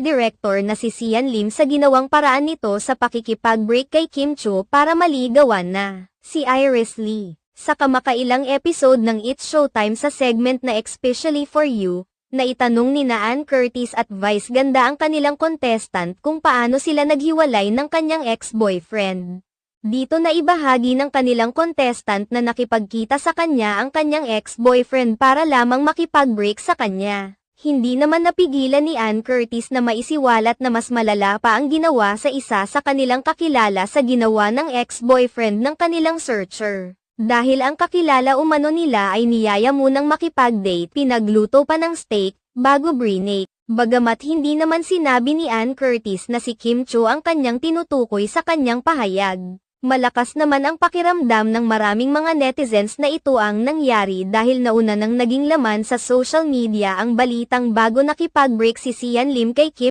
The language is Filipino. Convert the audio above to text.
director na si Sian Lim sa ginawang paraan nito sa pakikipag-break kay Kim Chiu para maligawan na si Iris Lee. Sa kamakailang episode ng It's Showtime sa segment na Especially for You, na itanong ni Ann Curtis at Vice Ganda ang kanilang contestant kung paano sila naghiwalay ng kanyang ex-boyfriend. Dito na ibahagi ng kanilang contestant na nakipagkita sa kanya ang kanyang ex-boyfriend para lamang makipag-break sa kanya. Hindi naman napigilan ni Ann Curtis na maisiwalat na mas malala pa ang ginawa sa isa sa kanilang kakilala sa ginawa ng ex-boyfriend ng kanilang searcher. Dahil ang kakilala umano nila ay niyaya munang makipag-date, pinagluto pa ng steak, bago brinake. Bagamat hindi naman sinabi ni Ann Curtis na si Kim Chiu ang kanyang tinutukoy sa kanyang pahayag. Malakas naman ang pakiramdam ng maraming mga netizens na ito ang nangyari dahil nauna nang naging laman sa social media ang balitang bago nakipag-break si Sian Lim kay Kim